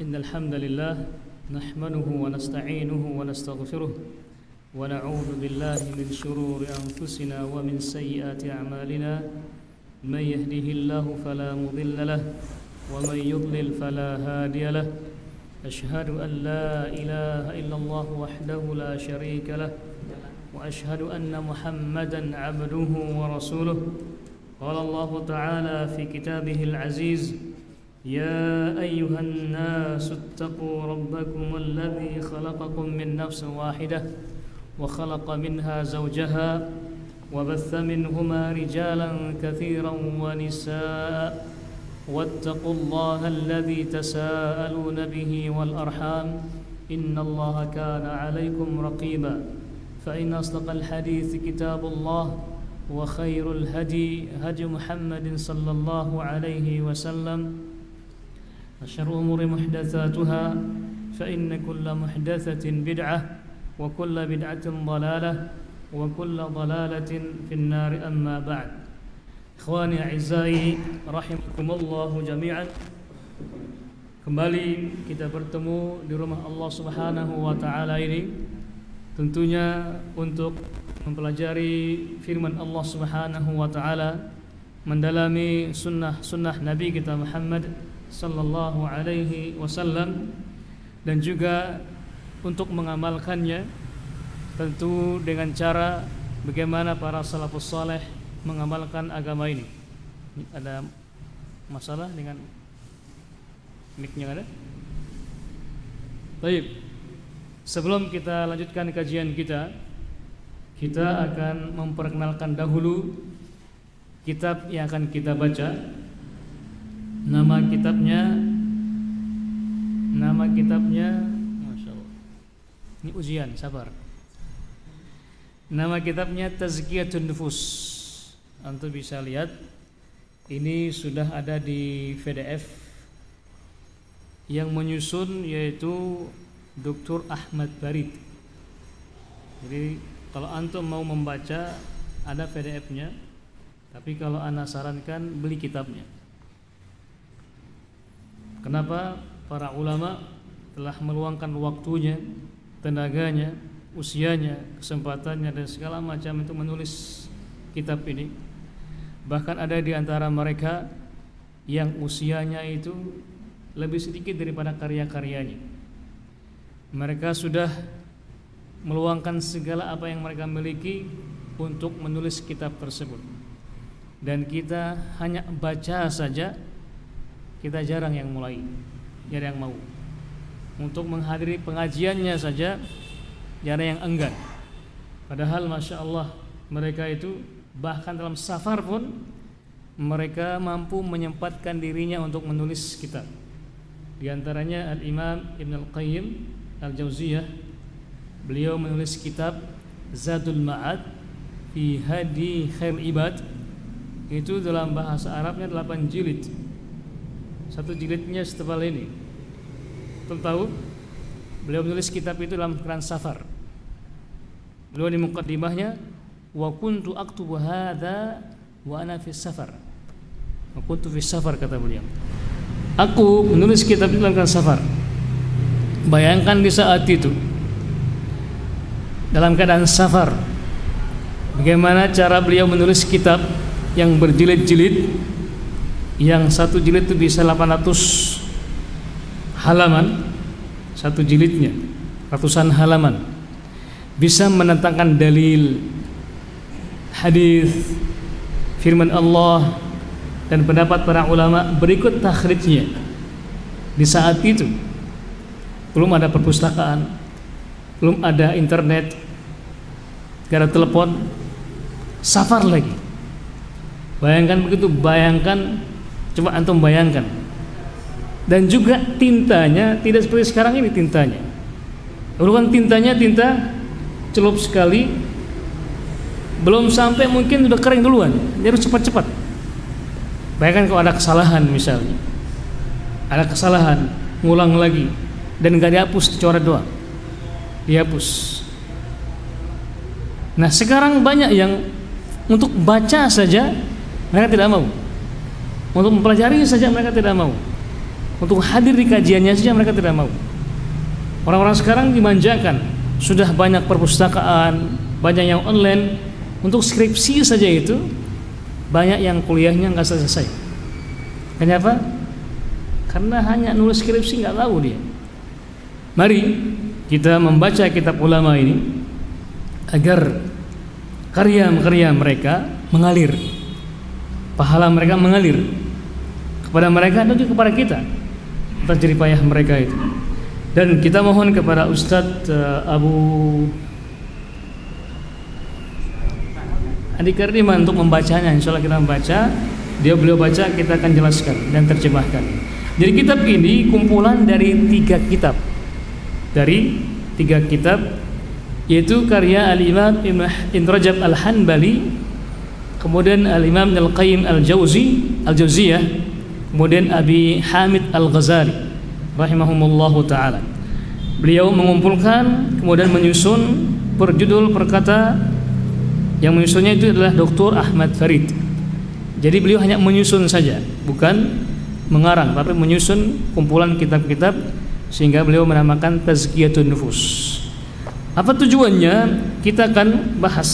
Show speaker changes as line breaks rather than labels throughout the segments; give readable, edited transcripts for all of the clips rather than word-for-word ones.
إن الحمد لله نحمده ونستعينه ونستغفره ونعوذ بالله من شرور أنفسنا ومن سيئات أعمالنا من يهده الله فلا مضل له ومن يضلل فلا هادي له أشهد أن لا إله إلا الله وحده لا شريك له وأشهد أن محمدا عبده ورسوله قال الله تعالى في كتابه العزيز يا أيها الناس اتقوا ربكم الذي خلقكم من نفس واحدة وخلق منها زوجها وبث منهما رجالا كثيرا ونساء واتقوا الله الذي تساءلون به والأرحام إن الله كان عليكم رقيبا فإن أصدق الحديث كتاب الله وخير الهدي هدي محمد صلى الله عليه وسلم وشر الأمور محدثاتها فإن كل محدثة بدعة وكل بدعة ضلالة وكل ضلالة في النار أما بعد إخواني أعزائي rahimakumullah jami'an. Kembali kita bertemu di rumah Allah Subhanahu wa taala ini tentunya untuk mempelajari firman Allah Subhanahu wa taala, mendalami sunnah Nabi kita Muhammad sallallahu alaihi wasallam, dan juga untuk mengamalkannya tentu dengan cara bagaimana para salafus saleh mengamalkan agama ini. Ada masalah dengan mic-nya ada? Baik. Sebelum kita lanjutkan kajian kita akan memperkenalkan dahulu kitab yang akan kita baca. Nama kitabnya Masya Allah. Ini ujian, sabar. Nama kitabnya Tazkiyatun Nufus. Antum bisa lihat, ini sudah ada di PDF. Yang menyusun yaitu Dr. Ahmad Barid. Jadi kalau antum mau membaca ada PDF-nya, tapi kalau ana sarankan beli kitabnya. Kenapa? Para ulama telah meluangkan waktunya, tenaganya, usianya, kesempatannya dan segala macam untuk menulis kitab ini. Bahkan ada di antara mereka yang usianya itu lebih sedikit daripada karya-karyanya. Mereka sudah meluangkan segala apa yang mereka miliki untuk menulis kitab tersebut. Dan kita hanya baca saja, kita jarang yang mulai, jarang yang mau. Untuk menghadiri pengajiannya saja jarang yang enggan. Padahal Masya Allah, mereka itu bahkan dalam safar pun mereka mampu menyempatkan dirinya untuk menulis kitab. Di antaranya Al-Imam Ibn Al-Qayyim Al-Jauziyah, beliau menulis kitab Zadul Ma'ad fi Hadi Khairul Ibad. Itu dalam bahasa Arabnya 8 jilid. Satu jilidnya setebal ini. Belum tahu? Beliau menulis kitab itu dalam keadaan safar. Beliau di muqaddimahnya, wa kuntu aktubu hadza wa ana fi safar. Wa kuntu fi safar, kata beliau. Aku menulis kitab itu dalam keadaan safar. Bayangkan di saat itu dalam keadaan safar, bagaimana cara beliau menulis kitab yang berjilid-jilid, yang satu jilid itu bisa 800 halaman, satu jilidnya ratusan halaman, bisa menentangkan dalil, hadis, firman Allah dan pendapat para ulama. Berikut takhrijnya. Di saat itu belum ada perpustakaan, belum ada internet, gak ada telepon, safar lagi. Bayangkan begitu, coba antum bayangkan. Dan juga tintanya tidak seperti sekarang ini tintanya. Dulu kan tintanya tinta celup sekali, belum sampai mungkin udah kering duluan. Dia harus cepat-cepat. Bayangkan kalau ada kesalahan misalnya, ada kesalahan, ngulang lagi, dan gak dihapus, dicoret doang, dihapus. Nah sekarang banyak yang untuk baca saja mereka tidak mau, untuk mempelajari saja mereka tidak mau. Untuk hadir di kajiannya saja mereka tidak mau. Orang-orang sekarang dimanjakan, sudah banyak perpustakaan, banyak yang online. Untuk skripsi saja itu banyak yang kuliahnya nggak selesai. Kenapa? Karena hanya nulis skripsi nggak tahu dia. Mari kita membaca kitab ulama ini agar karya-karya mereka mengalir, pahala mereka mengalir kepada mereka dan juga kepada kita atas jerih payah mereka itu. Dan kita mohon kepada Ustadz Abu Adi Kardiman untuk membacanya. Insya Allah kita membaca, beliau baca, kita akan jelaskan dan terjemahkan. Jadi kitab ini kumpulan dari 3 kitab, yaitu karya Al-Imam Ibn Rajab Al-Hanbali, kemudian Al-Imam Al-Qayyim Al-Jauziyah, kemudian Abi Hamid Al-Ghazali rahimahumullahu ta'ala. Beliau mengumpulkan kemudian menyusun berjudul perkata. Yang menyusunnya itu adalah Dr. Ahmad Farid. Jadi beliau hanya menyusun saja, bukan mengarang, tapi menyusun kumpulan kitab-kitab, sehingga beliau menamakan Tazkiyatun Nufus. Apa tujuannya? Kita akan bahas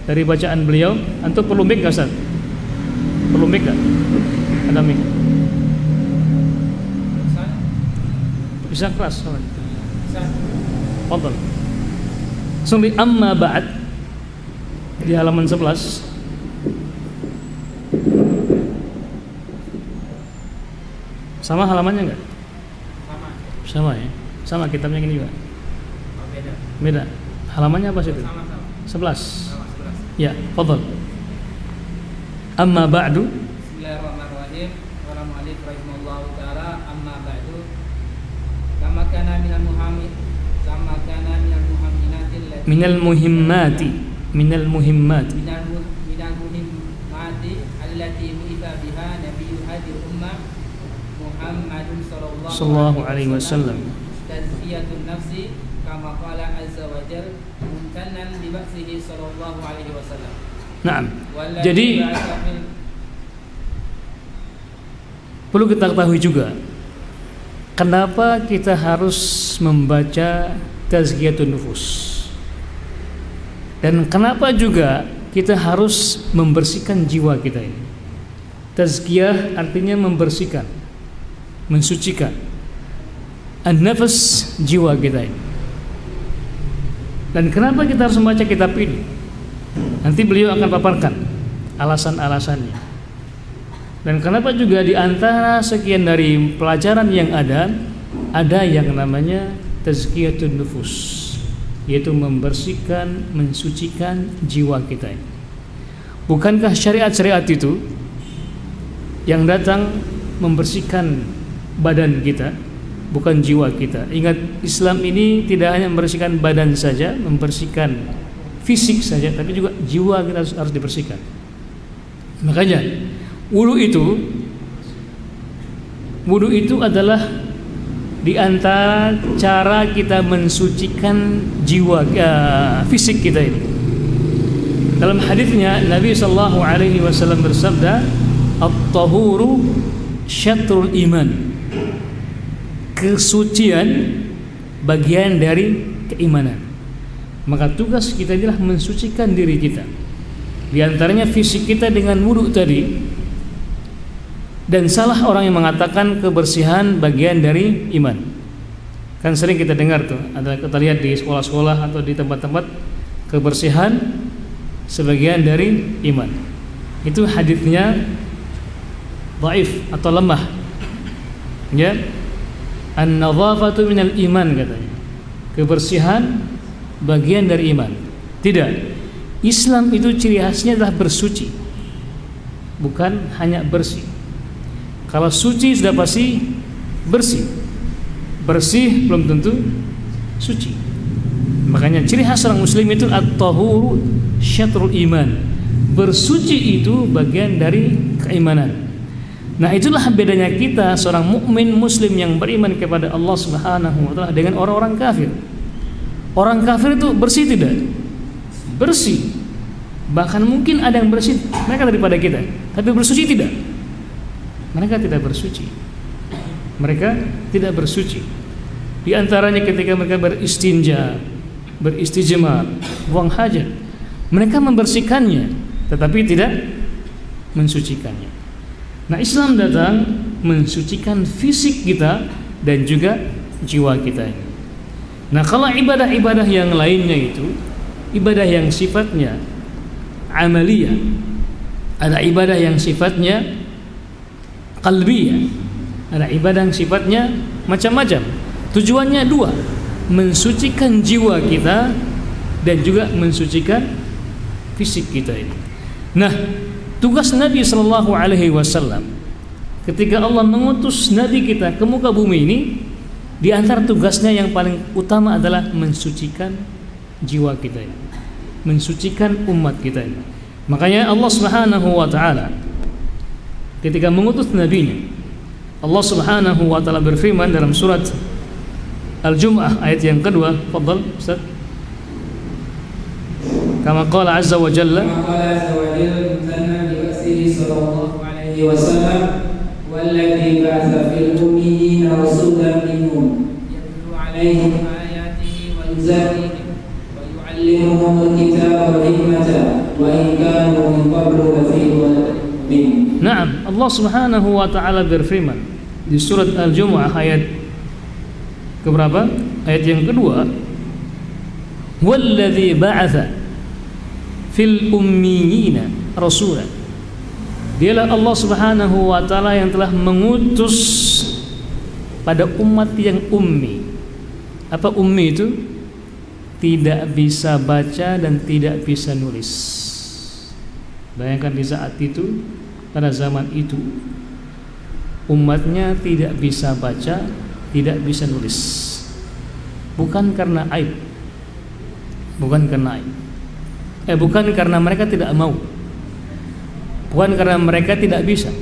dari bacaan beliau. Antum perlu mic enggak, Ustaz? Perlu mic enggak? Ada mic? Bisa keras, Ustaz. Fadhal. Sumbi amma ba'd di halaman 11. Sama halamannya enggak? Sama ya? Sama kitabnya ini juga? Beda. Halamannya apa sih itu? 11. Ya, fadhal. Amma ba'du.
Bismillahirrahmanirrahim. Qala mu'allif rahimahullahu ta'ala, amma ba'du. Kama kana minal muhamminati minal muhimmati allati mu'itha biha nabiyyu hadhihi ummah Muhammadun sallallahu alaihi wasallam. Tazkiyatun nafsi kama qala azza wa jalla mumtanan bi ba'sihi sallallahu alaihi wasallam.
Naam. Jadi perlu kita ketahui juga kenapa kita harus membaca Tazkiyatun Nufus. Dan kenapa juga kita harus membersihkan jiwa kita ini. Tazkiyah artinya membersihkan, mensucikan an-nafs, jiwa kita ini. Dan kenapa kita harus membaca kitab ini? Nanti beliau akan paparkan alasan-alasannya. Dan kenapa juga di antara sekian dari pelajaran yang ada yang namanya Tazkiyatun Nufus, yaitu membersihkan, mensucikan jiwa kita ini. Bukankah syariat-syariat itu yang datang membersihkan badan kita, bukan jiwa kita? Ingat, Islam ini tidak hanya membersihkan badan saja, membersihkan fisik saja, tapi juga jiwa kita harus dibersihkan. Makanya wudu itu adalah di antara cara kita mensucikan jiwa fisik kita ini. Dalam hadisnya Nabi sallallahu alaihi wasallam bersabda, "At-tahuru syatrul iman." Kesucian bagian dari keimanan. Maka tugas kita adalah mensucikan diri kita. Di antaranya fisik kita dengan wudu tadi. Dan salah orang yang mengatakan kebersihan bagian dari iman. Kan sering kita dengar tuh, kita lihat di sekolah-sekolah atau di tempat-tempat, kebersihan sebagian dari iman. Itu hadisnya dhaif atau lemah. Ya. An-nadhafatu minal iman katanya. Kebersihan bagian dari iman. Tidak. Islam itu ciri khasnya adalah bersuci. Bukan hanya bersih. Kalau suci sudah pasti bersih. Bersih belum tentu suci. Makanya ciri khas orang muslim itu at-tahuru syatrul iman. Bersuci itu bagian dari keimanan. Nah, itulah bedanya kita seorang mukmin muslim yang beriman kepada Allah Subhanahu wa taala dengan orang-orang kafir. Orang kafir itu bersih tidak? Bersih. Bahkan mungkin ada yang bersih mereka daripada kita, tapi bersuci tidak. Mereka tidak bersuci. Mereka tidak bersuci. Di antaranya ketika mereka beristinja, beristijmar, buang hajat, mereka membersihkannya tetapi tidak mensucikannya. Nah, Islam datang mensucikan fisik kita dan juga jiwa kita ini. Nah, kalau ibadah-ibadah yang lainnya itu ibadah yang sifatnya amaliyah, ada ibadah yang sifatnya qalbiyah, ada ibadah yang sifatnya macam-macam. Tujuannya dua, mensucikan jiwa kita dan juga mensucikan fisik kita ini. Nah, tugas Nabi sallallahu alaihi wasallam ketika Allah mengutus Nabi kita ke muka bumi ini, di antara tugasnya yang paling utama adalah mensucikan jiwa kita ini, mensucikan umat kita ini. Makanya Allah Subhanahu wa taala ketika mengutus nabinya, Allah Subhanahu wa taala berfirman dalam surat Al-Jumu'ah ayat yang kedua, fadhal Ustaz. Kama qala azza wa jalla, sallallahu alaihi wasallam, walladzi ba'atha fil ummiyina rasulan minhum yatlu alaihim ayatihi wa yuzakkihim wa yu'allimuhumul kitaba wal hikmata wa in kanu min qablu lafi dhalalin mubin. Naam, Allah Subhanahu wa taala berfirman di surat Al-Jumu'ah ayat keberapa? Ayat yang kedua, walladzi ba'atha fil ummiyina rasulan. Dialah Allah Subhanahu wa taala yang telah mengutus pada umat yang ummi. Apa ummi itu? Tidak bisa baca dan tidak bisa nulis. Bayangkan di saat itu, pada zaman itu, umatnya tidak bisa baca, tidak bisa nulis. Bukan karena aib. Bukan karena aib. Bukan karena mereka tidak mau. Bukan karena mereka tidak bisa.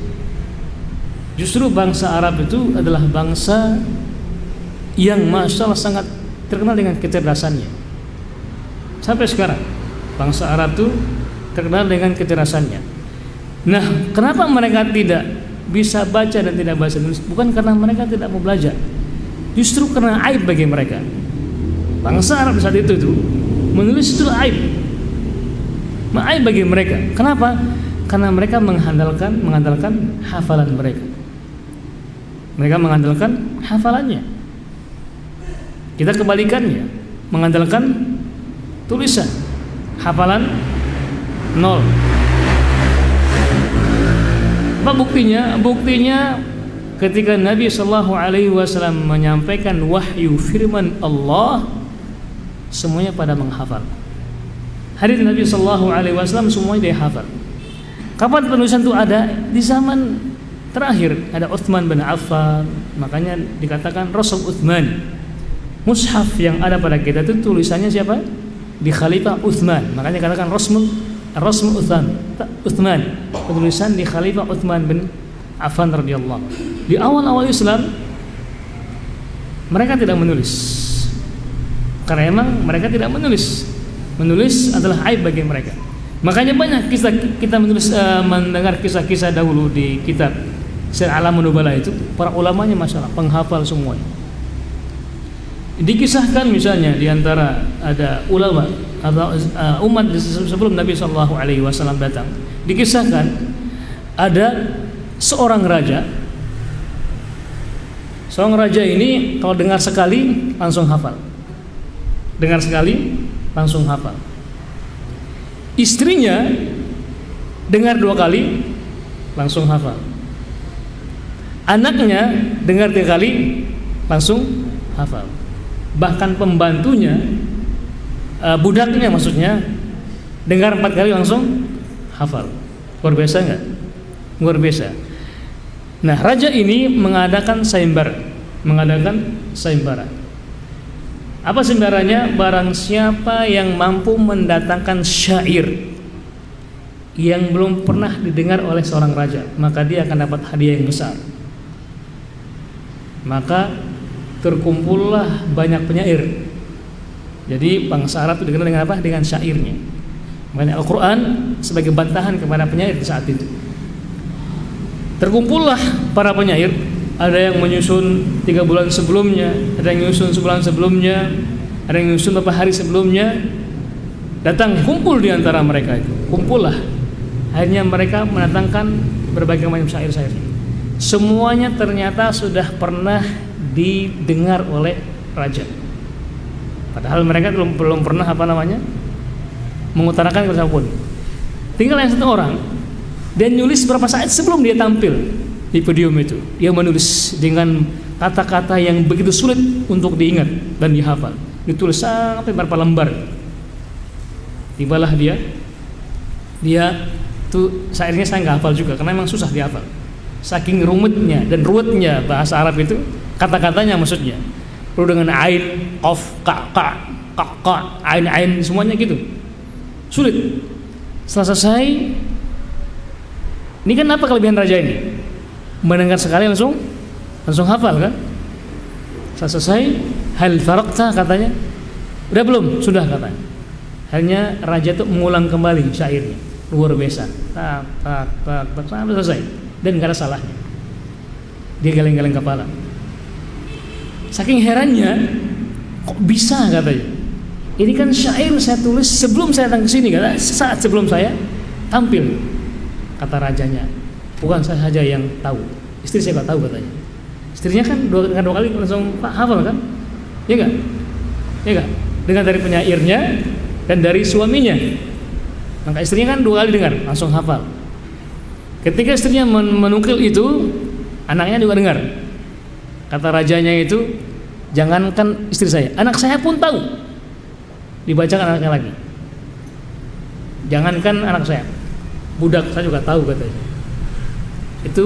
Justru bangsa Arab itu adalah bangsa yang masya Allah sangat terkenal dengan kecerdasannya. Sampai sekarang bangsa Arab itu terkenal dengan kecerdasannya. Nah, kenapa mereka tidak bisa baca dan tidak bisa nulis? Bukan karena mereka tidak mau belajar, justru karena aib bagi mereka. Bangsa Arab saat itu tuh menulis itu aib bagi mereka. Kenapa? Karena mereka mengandalkan hafalan mereka. Mereka mengandalkan hafalannya. Kita kebalikannya, mengandalkan tulisan. Hafalan nol. Apa buktinya? Buktinya ketika Nabi sallallahu alaihi wasallam menyampaikan wahyu firman Allah, semuanya pada menghafal. Hadis Nabi sallallahu alaihi wasallam semuanya dia hafal. Kapan penulisan itu ada? Di zaman terakhir ada Utsman bin Affan, makanya dikatakan Rasul Utsman. Mushaf yang ada pada kita itu tulisannya siapa? Di Khalifah Utsman. Makanya dikatakan Rasul Utsman. Penulisan di Khalifah Utsman bin Affan radhiyallahu. Di awal-awal Islam mereka tidak menulis. Karena emang mereka tidak menulis. Menulis adalah aib bagi mereka. Makanya banyak kisah kita mendengar kisah-kisah dahulu di kitab Sir Alamun Nubala itu, para ulamanya masalah penghafal semuanya. Dikisahkan misalnya di antara ada ulama atau umat sebelum Nabi sallallahu alaihi wasallam datang, dikisahkan ada seorang raja. Seorang raja ini kalau dengar sekali langsung hafal. Dengar sekali langsung hafal. Istrinya dengar 2 kali langsung hafal. Anaknya dengar 3 kali langsung hafal. Bahkan pembantunya, budaknya maksudnya, dengar 4 kali langsung hafal. Luar biasa enggak? Luar biasa. Nah, raja ini mengadakan sayembara. Apa sembaranya? Barang siapa yang mampu mendatangkan syair yang belum pernah didengar oleh seorang raja, maka dia akan dapat hadiah yang besar. Maka terkumpullah banyak penyair. Jadi bangsa Arab itu dikenal dengan apa? Dengan syairnya. Makanya Al-Quran sebagai bantahan kepada penyair di saat itu. Terkumpullah para penyair ada yang menyusun 3 bulan sebelumnya, ada yang menyusun sebulan sebelumnya, ada yang menyusun beberapa hari sebelumnya. Datang kumpul di antara mereka itu, kumpullah. Akhirnya mereka mendatangkan berbagai macam syair-syair. Semuanya ternyata sudah pernah didengar oleh raja. Padahal mereka belum pernah mengutarakan kepada siapapun. Tinggal yang satu orang, dan nulis beberapa saat sebelum dia tampil di podium itu. Dia menulis dengan kata-kata yang begitu sulit untuk diingat dan dihafal. Ditulis sampai berapa lembar. Tibalah dia tuh syairnya saya nggak hafal juga karena memang susah dihafal. Saking rumitnya dan ruwetnya bahasa Arab itu, kata-katanya maksudnya. Perlu dengan ain, qaf, ka, ain semuanya gitu. Sulit. Setelah selesai, ini kan apa kelebihan raja ini? Mendengar sekali langsung hafal kan? Setelah selesai, hal faraqta katanya. Udah belum? Sudah katanya. Hanya raja itu mengulang kembali syairnya. Luar biasa. Tak sampai selesai. Dan gak ada salahnya. Dia geleng-geleng kepala. Saking herannya, kok bisa katanya. Ini kan syair saya tulis sebelum saya datang ke sini, saat sebelum saya tampil. Kata rajanya, bukan saya saja yang tahu, istri saya nggak tahu katanya. Istrinya kan dua kali langsung hafal kan? Ya nggak? Dengan dari penyairnya dan dari suaminya. Maka istrinya kan 2 kali dengar, langsung hafal. Ketika istrinya menukil itu, anaknya juga dengar. Kata rajanya itu, jangankan istri saya, anak saya pun tahu. Dibacakan anaknya lagi. Jangankan anak saya, budak saya juga tahu katanya. Itu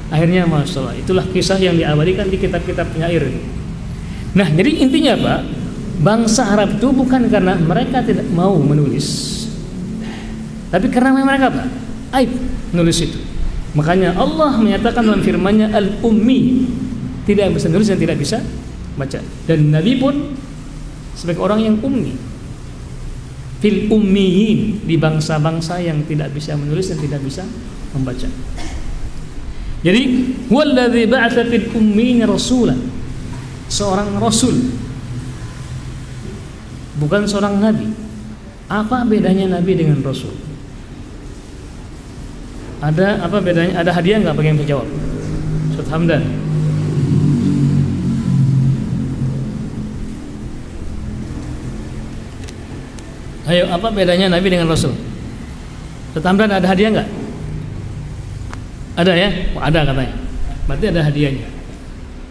akhirnya Masya Allah, itulah kisah yang diabadikan di kitab-kitab penyair. Nah, jadi intinya Pak, bangsa Arab itu bukan karena mereka tidak mau menulis, tapi karena mereka apa? Aib menulis itu. Makanya Allah menyatakan dalam firman-Nya al-ummi, tidak bisa menulis dan tidak bisa baca. Dan Nabi pun sebagai orang yang ummi, fil ummiyin, di bangsa-bangsa yang tidak bisa menulis dan tidak bisa membaca. Jadi wallazi ba'atsa fil ummiyin rasulan, seorang rasul, bukan seorang nabi. Apa bedanya nabi dengan rasul? Ada apa bedanya? Ada hadiah nggak bagi yang bisa jawab? Ustaz Hamdan. Ayo, apa bedanya nabi dengan rasul? Ustaz Hamdan, ada hadiah nggak? Ada ya? Oh, ada katanya. Berarti ada hadiahnya.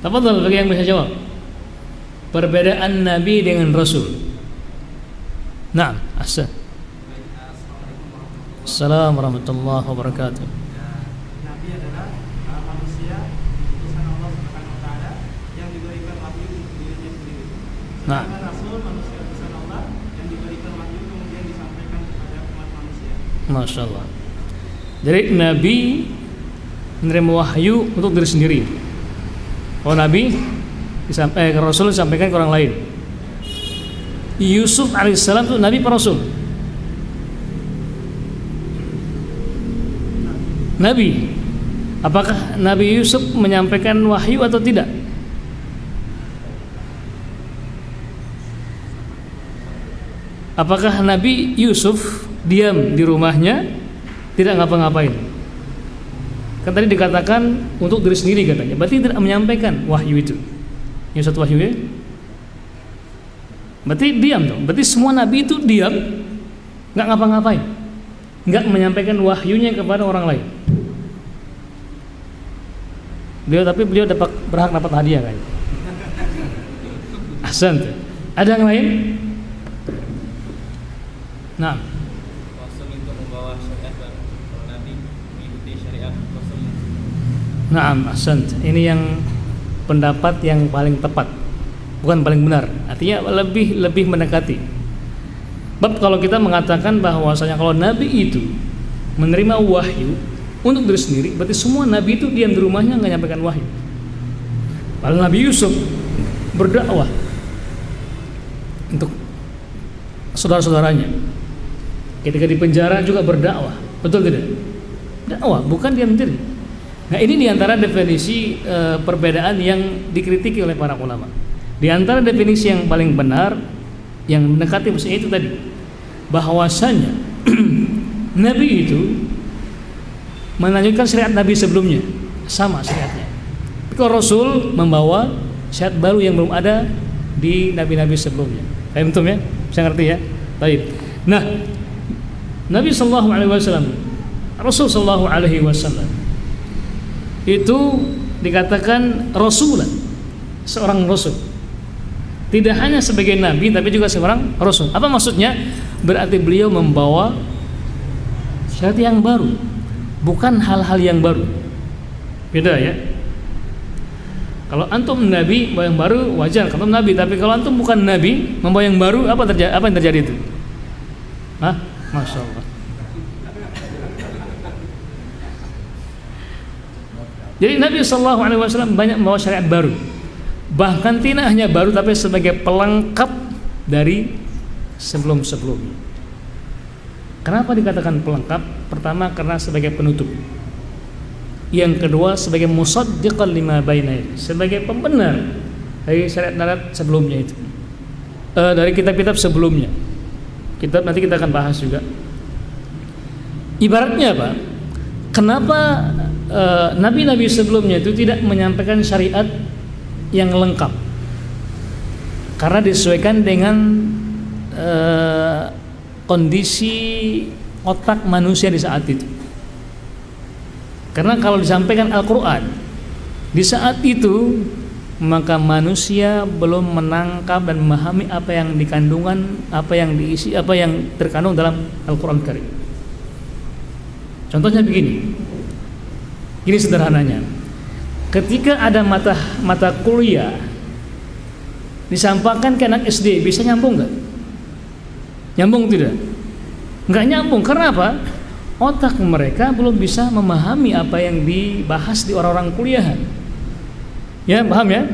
Tafadhal bagi yang bisa jawab. Perbedaan nabi dengan rasul. Naam, ahsan. Assalamualaikum warahmatullahi wabarakatuh.
Nabi adalah manusia utusan Allah Subhanahu wa taala yang diberikan wahyu untuk dirinya sendiri.
Nah,
Rasul manusia utusan Allah yang diberikan wahyu kemudian disampaikan kepada umat manusia.
Masya Allah. Jadi Nabi menerima wahyu untuk diri sendiri. Kalau Nabi Rasul disampaikan ke orang lain. Yusuf alaihissalam itu Nabi para Rasul. Nabi. Apakah Nabi Yusuf menyampaikan wahyu atau tidak? Apakah Nabi Yusuf diam di rumahnya, tidak ngapa-ngapain? Kan tadi dikatakan untuk diri sendiri katanya. Berarti tidak menyampaikan wahyu itu. Yang satu wahyu ya? Berarti diam dong. Berarti semua Nabi itu diam, nggak ngapa-ngapain, nggak menyampaikan wahyunya kepada orang lain. Beliau berhak dapat hadiah kan? Ahsan. Ada yang lain? Nah.
Rasul itu membawa syariat baru. Kalau Nabi mengikuti syariat Rasul.
Naam, ahsan. Ini yang pendapat yang paling tepat, bukan paling benar. Artinya lebih mendekati. Sebab kalau kita mengatakan bahwasanya kalau Nabi itu menerima wahyu untuk diri sendiri, berarti semua Nabi itu diam di rumahnya nggak nyampaikan wahyu. Padahal Nabi Yusuf berdakwah untuk saudara-saudaranya. Ketika di penjara juga berdakwah, betul tidak? Dakwah, bukan diam diri. Nah, ini diantara definisi perbedaan yang dikritiki oleh para ulama. Di antara definisi yang paling benar, yang mendekati maksudnya itu tadi, bahwasanya Nabi itu melanjutkan syariat Nabi sebelumnya, sama syariatnya. Tapi kalau Rasul membawa syariat baru yang belum ada di nabi-nabi sebelumnya. Paham betul ya? Bisa ngerti ya? Baik. Nah, Nabi sallallahu alaihi wasallam, Rasul sallallahu alaihi wasallam itu dikatakan rasulan, seorang rasul. Tidak hanya sebagai nabi tapi juga seorang rasul. Apa maksudnya? Berarti beliau membawa syariat yang baru, bukan hal-hal yang baru. Beda ya. Kalau antum nabi membawa yang baru wajar, kalau nabi. Tapi kalau antum bukan nabi membawa yang baru, apa yang terjadi itu? Hah? Masya Allah. Jadi Nabi SAW banyak membawa syariat baru. Bahkan tidak hanya baru tapi sebagai pelengkap dari sebelum-sebelumnya. Kenapa dikatakan pelengkap? Pertama karena sebagai penutup. Yang kedua sebagai musaddiqan lima baina, sebagai pembenar dari syariat-syariat sebelumnya itu. Dari kitab-kitab sebelumnya. Nanti kita akan bahas juga. Ibaratnya apa? Kenapa nabi-nabi sebelumnya itu tidak menyampaikan syariat yang lengkap? Karena disesuaikan dengan kondisi otak manusia di saat itu. Karena kalau disampaikan Al-Quran di saat itu, maka manusia belum menangkap dan memahami apa yang dikandungan, apa yang diisi, apa yang terkandung dalam Al-Quran Karim. Contohnya begini, gini sederhananya, ketika ada mata kuliah disampaikan ke anak SD, bisa nyambung nggak? Nyambung tidak? Nggak nyambung. Karena apa? Otak mereka belum bisa memahami apa yang dibahas di orang-orang kuliahan. Ya, paham ya?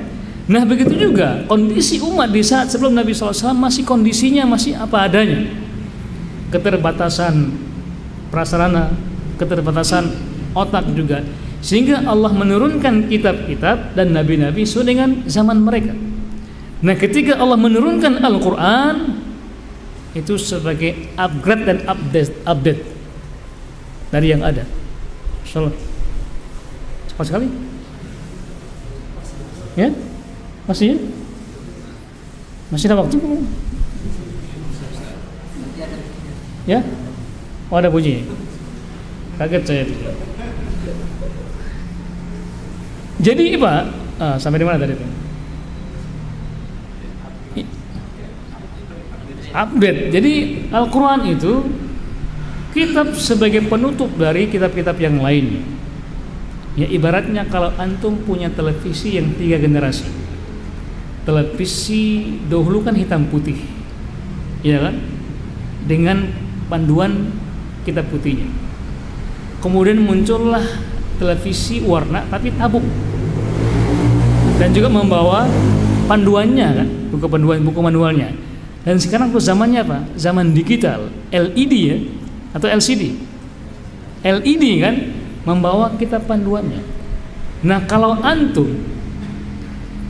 Nah, begitu juga kondisi umat di saat sebelum Nabi SAW masih kondisinya masih apa adanya. Keterbatasan prasarana, keterbatasan otak juga. Sehingga Allah menurunkan kitab-kitab dan nabi-nabi sesuai dengan zaman mereka. Nah, ketika Allah menurunkan Al-Quran, itu sebagai upgrade dan update dari yang ada. Insyaallah. Cepat sekali. Ya? Masih ya? Masih ada waktu? Ya? Oh, ada bunyi. Kaget saya. Jadi Pak, sampai di mana tadi Pak? Update. Jadi Al-Quran itu kitab sebagai penutup dari kitab-kitab yang lainnya. Ya, ibaratnya kalau antum punya televisi yang 3 generasi. Televisi dahulu kan hitam putih, ya kan? Dengan panduan kitab putihnya. Kemudian muncullah televisi warna tapi tabuk, dan juga membawa panduannya kan, buku manualnya. Dan sekarang tuh zamannya apa? Zaman digital, LED ya, atau LCD. LED kan membawa kitab panduannya. Nah, kalau antum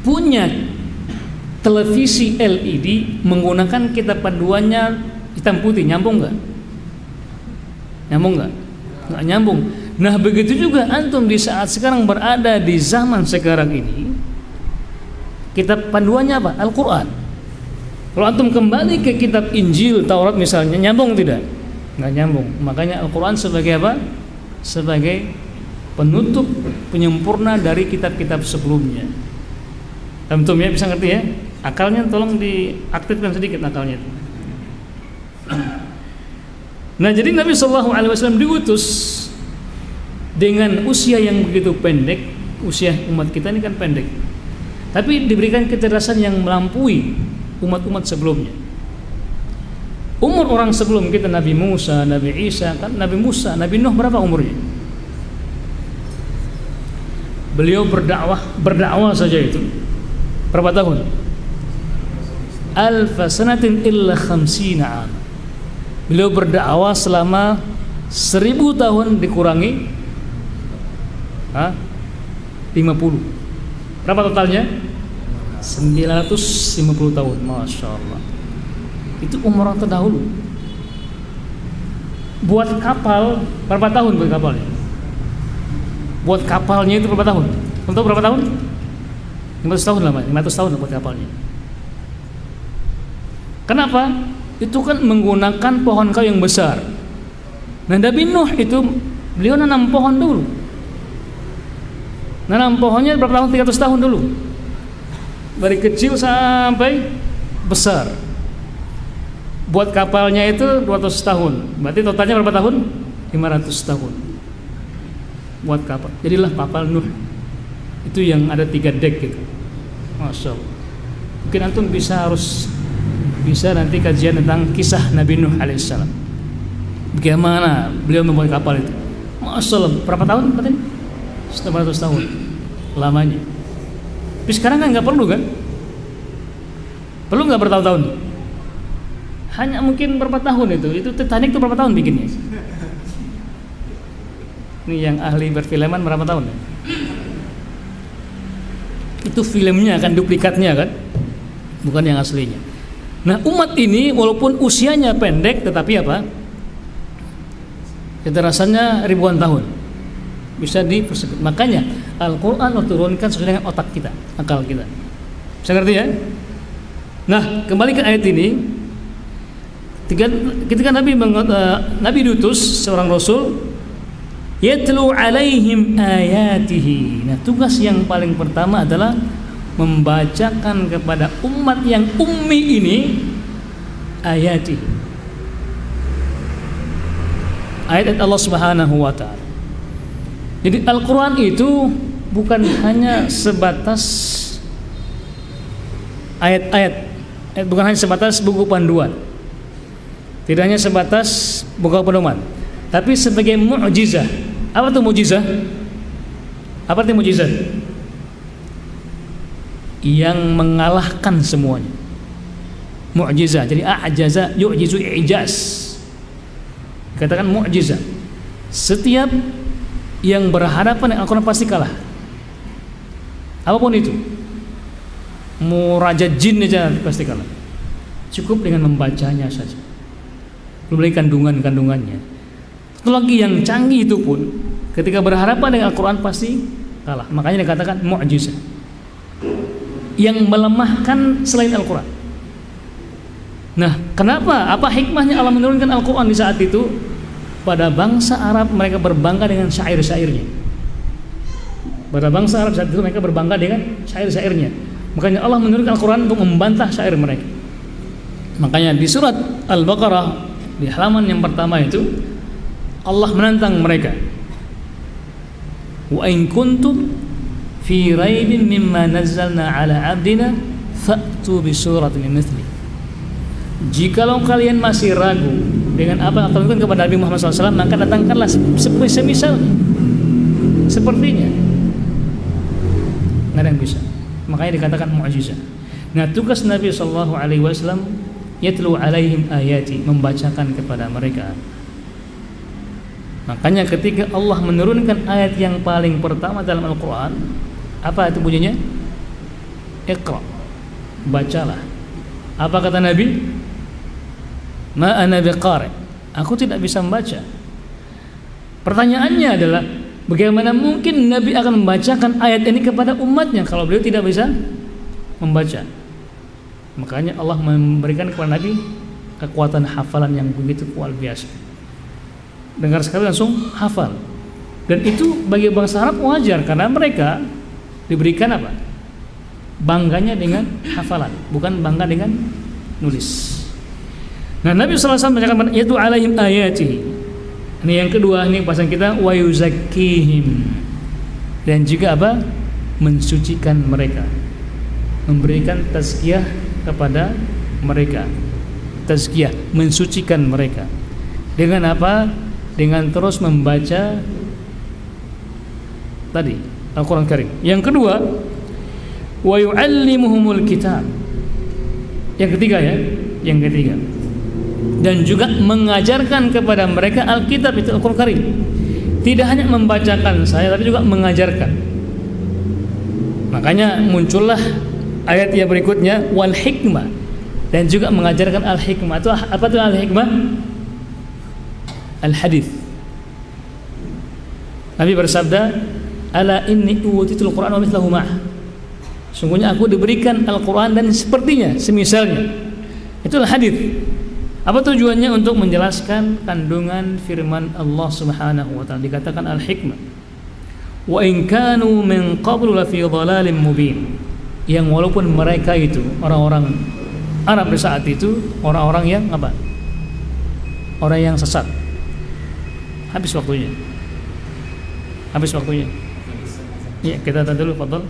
punya televisi LED menggunakan kitab panduannya hitam putih, nyambung nggak? Nyambung nggak? Nggak nyambung. Nah, begitu juga antum di saat sekarang berada di zaman sekarang ini, kitab panduannya apa? Al-Quran. Kalau antum kembali ke kitab Injil, Taurat misalnya, nyambung tidak? Nggak nyambung. Makanya Al-Quran sebagai apa? Sebagai penutup, penyempurna dari kitab-kitab sebelumnya. Antum ya, bisa ngerti ya? Akalnya tolong diaktifkan sedikit akalnya itu. Nah, jadi Nabi SAW diutus dengan usia yang begitu pendek. Usia umat kita ini kan pendek, tapi diberikan kecerdasan yang melampaui umat-umat sebelumnya. Umur orang sebelum kita, Nabi Musa, Nabi Isa, kan Nabi Musa, Nabi Nuh berapa umurnya? Beliau berdakwah saja itu berapa tahun? Alfa sanatin illa khamsina. Beliau berdakwah selama 1000 tahun dikurangi Berapa totalnya? 950 tahun. Masya Allah. Itu umur terdahulu. Buat kapal berapa tahun buat kapalnya? Buat kapalnya itu berapa tahun? Untuk berapa tahun? 500 tahun lah, 500 tahun buat kapalnya. Kenapa? Itu kan menggunakan pohon kayu yang besar. Nah, Nabi Nuh itu beliau nanam pohon dulu. Nanam pohonnya berapa tahun? 300 tahun dulu. Dari kecil sampai besar. Buat kapalnya itu 200 tahun. Berarti totalnya berapa tahun? 500 tahun. Buat kapal. Jadilah kapal Nuh. Itu yang ada 3 dek gitu. Masya Allah. Mungkin antum bisa nanti kajian tentang kisah Nabi Nuh alaihissalam. Bagaimana beliau membuat kapal itu? Masya Allah. Berapa tahun berarti? 900 tahun lamanya. Tapi sekarang kan nggak perlu kan? Perlu nggak bertahun-tahun? Hanya mungkin berapa tahun itu? Itu Titanic itu berapa tahun bikinnya? Ini yang ahli perfilman berapa tahun? Itu filmnya kan, duplikatnya kan, bukan yang aslinya. Nah, umat ini walaupun usianya pendek, tetapi apa? Keterasannya ribuan tahun. Bisa dipersebut. Makanya Al-Quran diturunkan sesuai dengan otak kita, akal kita. Bisa ngerti ya? Nah, kembali ke ayat ini. Ketika Nabi diutus seorang Rasul, yatlu alaihim ayatihi. Nah, tugas yang paling pertama adalah membacakan kepada umat yang ummi ini ayatihi, ayat Allah Subhanahu wa ta'ala. Jadi Al-Quran itu bukan hanya sebatas ayat-ayat, bukan hanya sebatas buku panduan, tidak hanya sebatas buku pedoman, tapi sebagai mukjizah. Apa itu mukjizah? Apa itu mukjizah? Yang mengalahkan semuanya. Mukjizah. Jadi a'jaza yu'jizu i'jaz. Katakan mukjizah. Setiap yang berhadapan dengan Al-Quran pasti kalah. Apapun itu. Mau raja jin aja pasti kalah. Cukup dengan membacanya saja. Belum lagi kandungannya. Satu lagi yang canggih itu pun ketika berhadapan dengan Al-Quran pasti kalah. Makanya dikatakan mu'jizah, yang melemahkan selain Al-Quran. Nah, kenapa? Apa hikmahnya Allah menurunkan Al-Quran di saat itu? Pada bangsa Arab mereka berbangga dengan syair-syairnya. Pada bangsa Arab saat itu mereka berbangga dengan syair-syairnya. Makanya Allah menurunkan Al-Quran untuk membantah syair mereka. Makanya di surat Al-Baqarah di halaman yang pertama itu Allah menantang mereka. Wa in kuntum fi raibin mimma nazzalna ala abdina fa'tu bi suratin mithli. Jikalau kalian masih ragu dengan apa yang tertentu kepada Nabi Muhammad SAW, maka datangkanlah semisal sepertinya. Nggak ada yang bisa. Makanya dikatakan mu'jizah. Nah, tugas Nabi SAW yatlu alaihim ayati, membacakan kepada mereka. Makanya ketika Allah menurunkan ayat yang paling pertama dalam Al-Quran, apa itu bunyinya? Iqra, bacalah. Apa kata Nabi? Ma ana biqari, aku tidak bisa membaca. Pertanyaannya adalah, bagaimana mungkin Nabi akan membacakan ayat ini kepada umatnya kalau beliau tidak bisa membaca? Makanya Allah memberikan kepada Nabi kekuatan hafalan yang begitu luar biasa. Dengar sekali langsung hafal. Dan itu bagi bangsa Arab wajar, karena mereka diberikan apa? Bangganya dengan hafalan, bukan bangga dengan nulis. Nah, Nabi SAW menyampaikan yaitu alaihim ayatihi. Ini yang kedua, ini pasang kita wa yuzakkihim. Dan juga apa? Mensucikan mereka. Memberikan tazkiyah kepada mereka. Tazkiyah, mensucikan mereka. Dengan apa? Dengan terus membaca tadi Al-Quran Karim. Yang kedua, wa yu'allimuhumul kitab. Yang ketiga ya, yang ketiga. Dan juga mengajarkan kepada mereka Alkitab, itu Al-Quran Karim. Tidak hanya membacakan saya, tapi juga mengajarkan. Makanya muncullah ayat yang berikutnya wal hikmah, dan juga mengajarkan al hikmah. Itu apa itu al hikmah? Al hadis. Nabi bersabda, ala inni utitul Qur'an wa mithlahu ma'ah. Sungguhnya aku diberikan Al-Qur'an dan sepertinya, semisalnya. Itulah hadis. Apa tujuannya? Untuk menjelaskan kandungan firman Allah Subhanahu wa taala. Dikatakan al-hikmah. Wa in kanu min qablu la fi dhalalin mubin. Yang walaupun mereka itu orang-orang Arab di saat itu orang-orang yang apa? Orang yang sesat. Habis waktunya. Ya, kita tanya dulu, fadhal.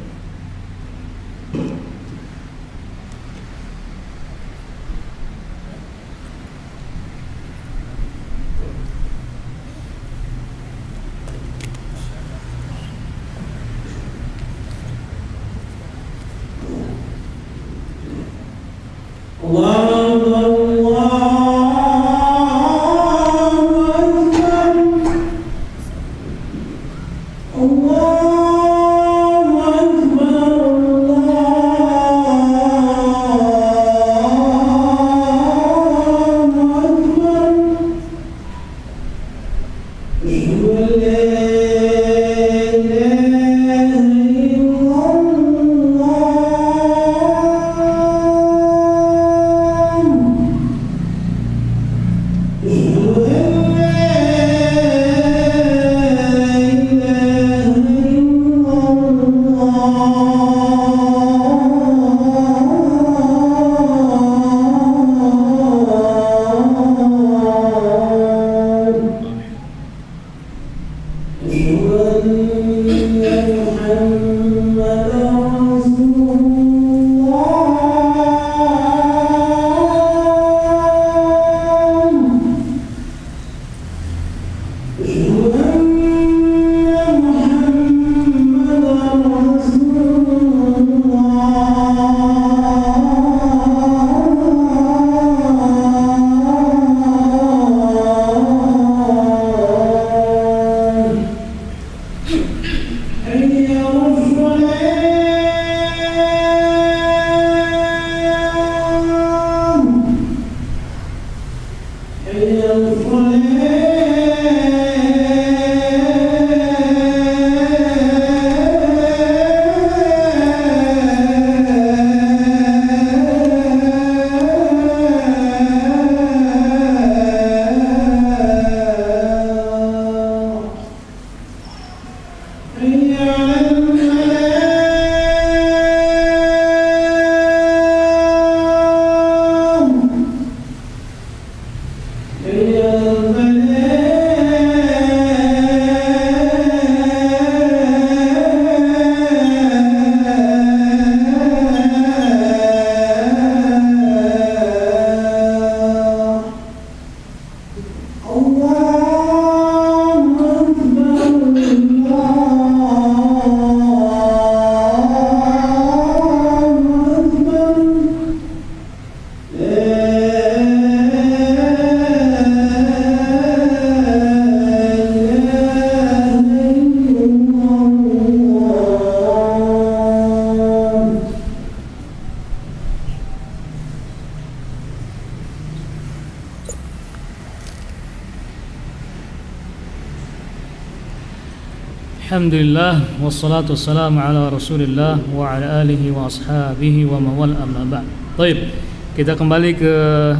Alhamdulillah wassalatu wassalamu ala Rasulillah wa ala alihi wa ashabihi wa mawal amma ba'd. Baik, kita kembali ke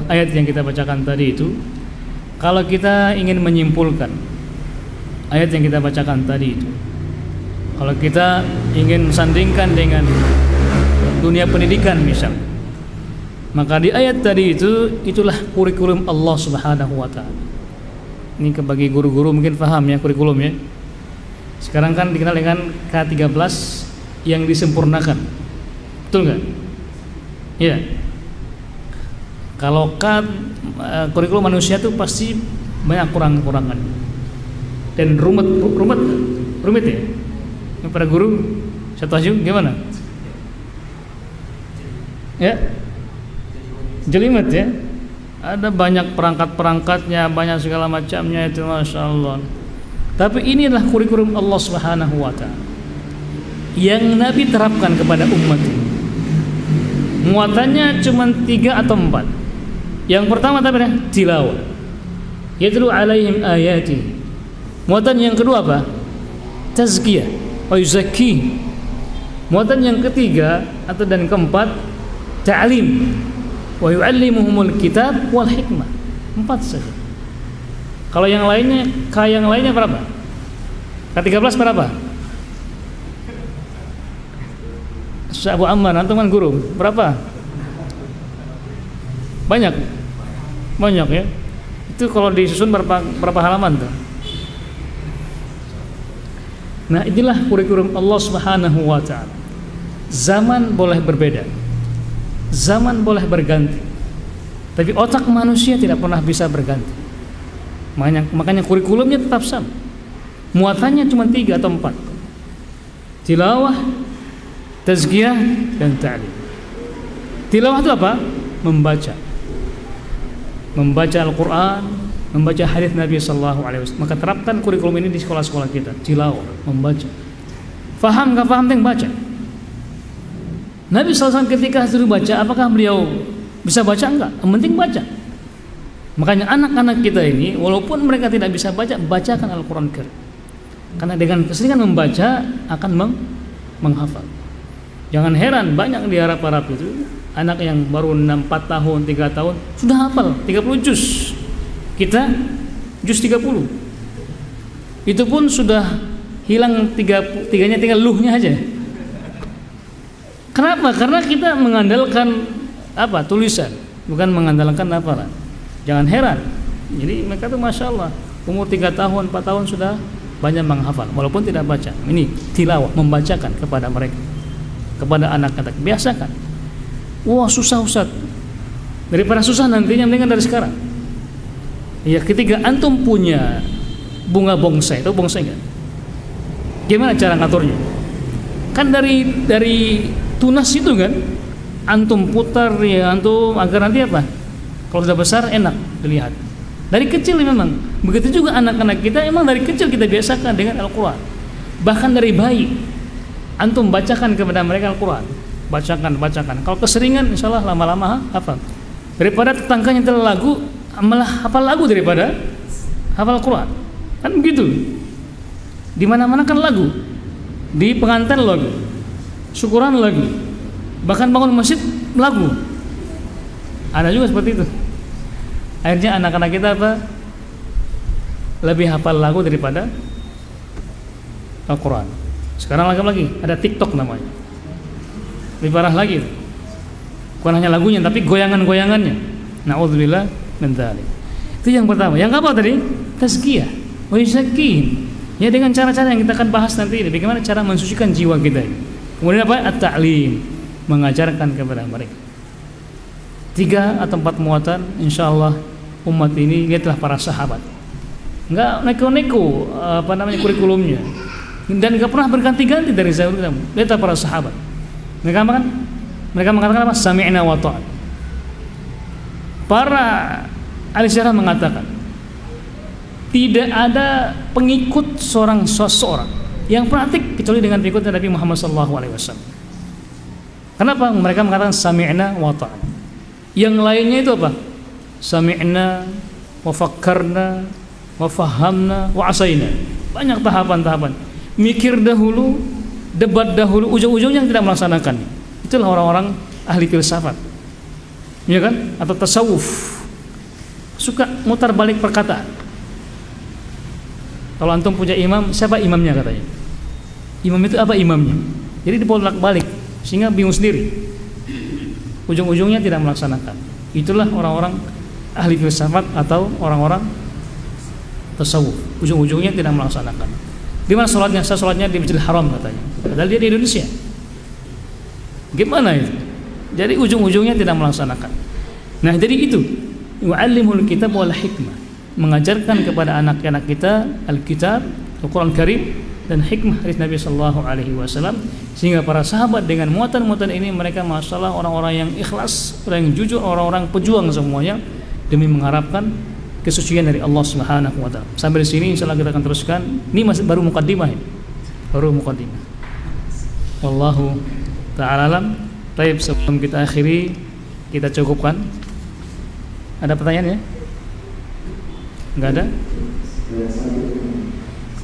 ayat yang kita bacakan tadi itu. Kalau kita ingin menyimpulkan ayat yang kita bacakan tadi itu, kalau kita ingin sandingkan dengan dunia pendidikan misal, maka di ayat tadi itu itulah kurikulum Allah Subhanahu wa taala. Ini bagi guru-guru mungkin paham ya kurikulum ya. Sekarang kan dikenal dengan K13 yang disempurnakan. Betul nggak? Iya. Kalau kurikulum manusia itu pasti banyak kurang-kurangan. Dan rumit ya. Para guru, saya tahu gimana? Ya. Jelimet ya. Ada banyak perangkat-perangkatnya, banyak segala macamnya itu, masya Allah. Tapi inilah kurikulum Allah Subhanahu wa taala yang Nabi terapkan kepada umat ini. Muatannya cuma 3 atau 4. Yang pertama apa? Tilawah. Yatlu alaihim ayati. Muatan yang kedua apa? Tazkiyah wa yuzakki. Muatan yang ketiga atau dan keempat ta'lim wa yu'allimuhumul kitab wal hikmah. 4 saja. Kalau yang lainnya berapa? Ke-13 berapa? Ustaz Abu Ammar, antum kan guru. Berapa? Banyak ya. Itu kalau disusun berapa halaman tuh? Nah, inilah kurikulum Allah Subhanahu wa taala. Zaman boleh berbeda. Zaman boleh berganti. Tapi otak manusia tidak pernah bisa berganti. Makanya kurikulumnya tetap sama. Muatannya cuma 3 atau 4. Tilawah, tazkiyah, dan ta'lim. Tilawah itu apa? Membaca Al-Quran, membaca hadis Nabi sallallahu alaihi wasallam. Maka terapkan kurikulum ini di sekolah-sekolah kita. Tilawah, membaca. Faham enggak paham yang baca. Nabi sallallahu alaihi wasallam ketika suruh baca, apakah beliau bisa baca enggak? Yang penting baca. Makanya anak-anak kita ini walaupun mereka tidak bisa baca, bacakan Al-Quran Karim. Karena dengan keseringan membaca akan menghafal. Jangan heran banyak di Arab itu anak yang baru 4 tahun, 3 tahun sudah hafal 30 juz. Kita juz 30. Itu pun sudah hilang 3-nya, tinggal luhnya aja. Kenapa? Karena kita mengandalkan tulisan, bukan mengandalkan hafalan. Jangan heran. Jadi mereka tuh Masya Allah umur 3 tahun, 4 tahun sudah banyak menghafal walaupun tidak baca. Ini tilawah, membacakan kepada mereka, kepada anak-anak. Biasakan. Wah susah Ustaz. Daripada susah nantinya mendingan dari sekarang. Ya, ketika antum punya bunga bonsai, tahu bonsai enggak? Gimana cara ngaturnya? Kan dari tunas itu kan antum putar ya antum agar nanti apa? Kalau sudah besar enak dilihat. Dari kecil memang. Begitu juga anak-anak kita memang dari kecil kita biasakan dengan Al-Quran. Bahkan dari bayi antum bacakan kepada mereka Al-Quran. Bacakan. Kalau keseringan insyaallah lama-lama hafal. Daripada tetangganya telah lagu, malah hafal lagu daripada hafal Al-Quran. Kan begitu. Di mana-mana kan lagu. Di pengantin lagu. Syukuran lagu. Bahkan bangun masjid lagu. Ada juga seperti itu. Akhirnya anak-anak kita lebih hafal lagu daripada Al-Quran. Sekarang lagi ada TikTok namanya. Lebih parah lagi. Bukan hanya lagunya tapi goyangan-goyangannya. Na'udzubillah min dzalik. Itu yang pertama. Yang apa tadi? Tazkiyah wa yuzakki. Ya dengan cara-cara yang kita akan bahas nanti ini. Bagaimana cara mensucikan jiwa kita ini. Kemudian apa? At-ta'lim, mengajarkan kepada mereka. 3 atau 4 muatan, insyaallah umat ini lihatlah para sahabat. Enggak neko-neko kurikulumnya. Dan enggak pernah berganti-ganti dari zaman ke zaman. Lihatlah para sahabat. Mereka mengatakan apa? Sami'na wa ta'at. Para ahli sejarah mengatakan tidak ada pengikut seseorang yang praktik kecuali dengan pengikut Nabi Muhammad SAW. Kenapa? Mereka mengatakan sami'na wa ta'at. Yang lainnya itu apa? Sami'na wa fakkarna wa fahamna wa asaina. Banyak tahapan-tahapan. Mikir dahulu, debat dahulu, ujung-ujungnya tidak melaksanakan. Itulah orang-orang ahli filsafat. Ya kan? Atau tasawuf. Suka mutar balik perkataan. Kalau antum punya imam, siapa imamnya katanya? Imam itu apa imamnya? Jadi dibolak-balik sehingga bingung sendiri. Ujung-ujungnya tidak melaksanakan. Itulah orang-orang ahli filsafat atau orang-orang tasawuf. Ujung-ujungnya tidak melaksanakan. Di mana sholatnya? Saya sholatnya di Masjidil Haram katanya. Padahal dia di Indonesia. Gimana itu? Jadi ujung-ujungnya tidak melaksanakan. Nah, jadi itu yu'allimul kitab wal hikmah. Mengajarkan kepada anak-anak kita Al-Kitab, Al-Quran Karim dan hikmah hadis Nabi sallallahu alaihi wasallam, sehingga para sahabat dengan muatan-muatan ini mereka masalah orang-orang yang ikhlas, orang yang jujur, orang-orang pejuang semuanya demi mengharapkan kesucian dari Allah Subhanahu wa taala. Sampai di sini insyaallah kita akan teruskan. Ini masih baru mukaddimah ya. Baru mukaddimah. Wallahu ta'ala alam. Baik, sebelum kita akhiri, kita cukupkan. Ada pertanyaan ya? Enggak ada?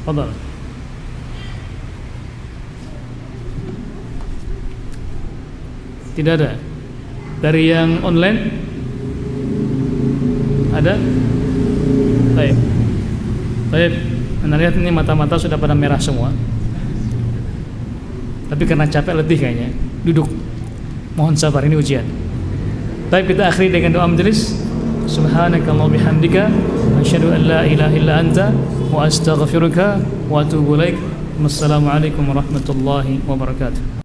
Fadhal. Tidak ada. Dari yang online ada? Baik. Baik. Anda lihat ini mata-mata sudah pada merah semua. Tapi karena capek letih kayaknya. Duduk. Mohon sabar, ini ujian. Baik, kita akhiri dengan doa majelis. Subhanakallahumma bihamdika asyhadu an la ilaha illa anta wa astaghfiruka wa atubu ilaik. Wassalamualaikum warahmatullahi wabarakatuh.